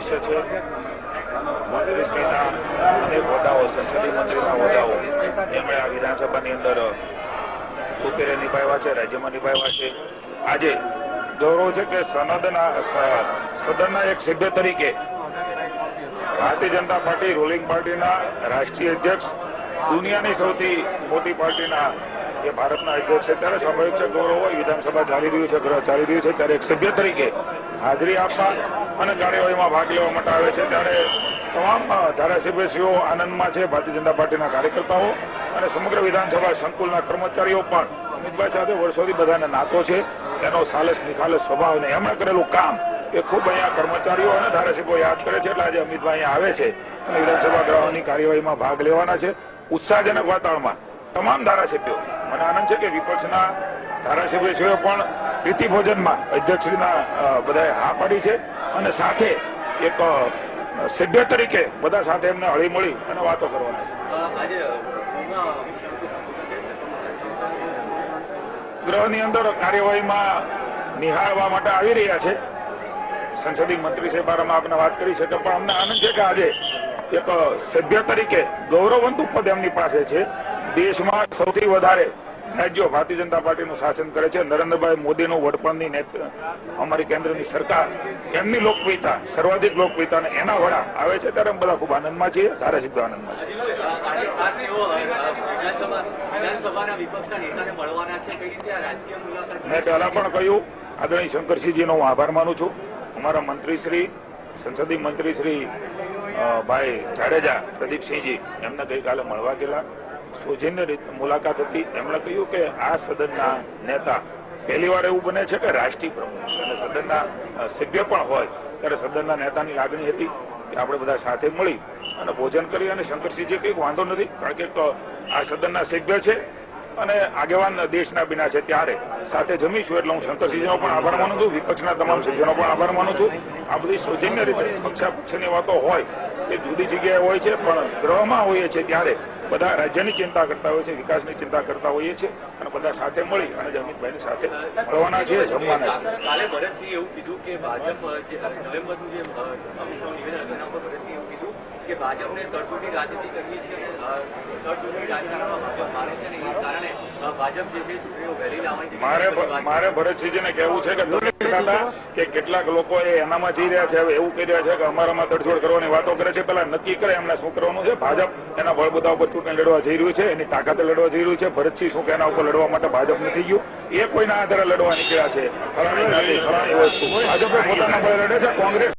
ભવિષ્ય છે. મંત્રીશ્રીના અનેક હોદ્દાઓ, સંસદીય મંત્રીના હોદ્દાઓ એમણે આ વિધાનસભાની અંદર સુપેરે નિભાવ્યા છે, રાજ્યમાં નિભાવ્યા છે. આજે ગૌરવ છે કે સદનના એક સભ્ય તરીકે ભારતીય જનતા પાર્ટી રૂલિંગ પાર્ટીના રાષ્ટ્રીય અધ્યક્ષ, દુનિયાની સૌથી મોટી પાર્ટીના જે ભારતના અધ્યક્ષ છે, ત્યારે સ્વાભાવિક છે ગૌરવ હોય. વિધાનસભા ચાલી રહ્યું છે, ગૃહ ચાલી રહ્યું છે, ત્યારે એક સભ્ય તરીકે હાજરી આપવા અને કાર્યવાહીમાં ભાગ લેવા માટે આવે છે. ત્યારે તમામ ધારાસભ્યશ્રીઓ આનંદમાં છે, ભારતીય જનતા પાર્ટીના કાર્યકર્તાઓ અને સમગ્ર વિધાનસભા સંકુલના કર્મચારીઓ પણ અમિતભાઈ સાથે વર્ષોથી બધાને નાતો છે. એનો સાલસ નિખાલસ સ્વભાવ ને એમણે કરેલું કામ એ ખૂબ અહીંયા કર્મચારીઓ અને ધારાસભ્યો યાદ કરે છે. એટલે આજે અમિતભાઈ અહીંયા આવે છે અને વિધાનસભા ગૃહની કાર્યવાહીમાં ભાગ લેવાના છે. ઉત્સાહજનક વાતાવરણમાં તમામ ધારાસભ્યો, મને આનંદ છે કે વિપક્ષના ધારાસભ્યશ્રીઓ પણ પ્રીતિ ભોજનમાં અધ્યક્ષશ્રીના બધાએ હા પાડી છે અને સાથે એક સભ્ય તરીકે બધા સાથે એમને હળી મળી અને વાતો કરવાના છે. ગૃહની અંદર કાર્યવાહીમાં નિહાળવા માટે આવી રહ્યા છે. સંસદીય મંત્રી સાહેબ બારામાં આપણે વાત કરી છે, પણ અમને આનંદ છે કે આજે એક સભ્ય તરીકે ગૌરવવંતું પદ એમની પાસે છે. દેશમાં સૌથી વધારે રાજ્યો ભારતીય જનતા પાર્ટીનું શાસન કરે છે. નરેન્દ્રભાઈ મોદીનું વડપણની અમારી કેન્દ્રની સરકાર, એમની લોકપ્રિયતા, સર્વાધિક લોકપ્રિયતા અને એના વડા આવે છે ત્યારે બધા ખૂબ આનંદમાં છીએ, ધારાસભ્યો આનંદમાં છે. મેં પહેલા પણ કહ્યું, આદરણીય શંકરસિંહજીનો હું આભાર માનું છું. અમારા મંત્રીશ્રી, સંસદીય મંત્રીશ્રી ભાઈ જાડેજા પ્રદીપસિંહજી એમને ગઈકાલે મળવા ગયેલા, સૌજન્ય મુલાકાત હતી. એમણે કહ્યું કે આ સદનના નેતા પહેલી વાર એવું બને છે કે રાષ્ટ્રીય પ્રમુખ અને સદનના સભ્ય પણ હોય ત્યારે સદનના નેતાની લાગણી હતી કે આપણે બધા સાથે મળી અને ભોજન કરી. અને શંકરસિંહજી કંઈક વાંધો નથી, કારણ કે આ સદનના સભ્ય છે અને આગેવાન દેશના બિના છે, ત્યારે સાથે જમીશું. એટલે હું શંકરસિંહજીનો પણ આભાર માનું છું, વિપક્ષના તમામ સભ્યોનો પણ આભાર માનું છું. આ બધી સૌજન્ય રીતે પક્ષાપક્ષની વાતો હોય એ જુદી જગ્યાએ હોય છે, પણ ગૃહમાં હોઈએ છીએ ત્યારે બધા રાજ્યની ચિંતા કરતા હોય છે, વિકાસની ચિંતા કરતા હોઈએ છીએ અને બધા સાથે મળી અને અમિતભાઈની સાથે મળવાના છે, જમવાના છે. કાલે ભરતસિંહે એવું કીધું કે ભાજપ જે નવેમ્બરનું જે અમિતભાઈનું નિવેદન એના ઉપર ભરતસિંહે એવું કીધું કે ભાજપને તડજોડી રાજનીતિ કરવી છે, તડજોડી રાજકારણમાં ભાજપ મારે છે ને એ કારણે ભાજપ જે છે ચૂંટણીઓ વહેલી લાવવાની. મારે ભરતસિંહજીને કહેવું છે કે કેટલાક લોકો એનામાં જઈ રહ્યા છે, હવે એવું કહી રહ્યા છે કે અમારામાં તડજોડ કરવાની વાતો કરે છે. પેલા નક્કી કરે એમને શું કરવાનું છે. ભાજપ એના બળબુતા ઉપર ચૂંટણી લડવા જઈ રહ્યું છે, એની તાકાતે લડવા જઈ રહ્યું છે. ભરતસિંહ શું કે એના ઉપર લડવા માટે ભાજપ નથી ગયું, એ કોઈના આધારે લડવા નીકળ્યા છે. ભાજપે પોતાના બળે લડે છે. કોંગ્રેસ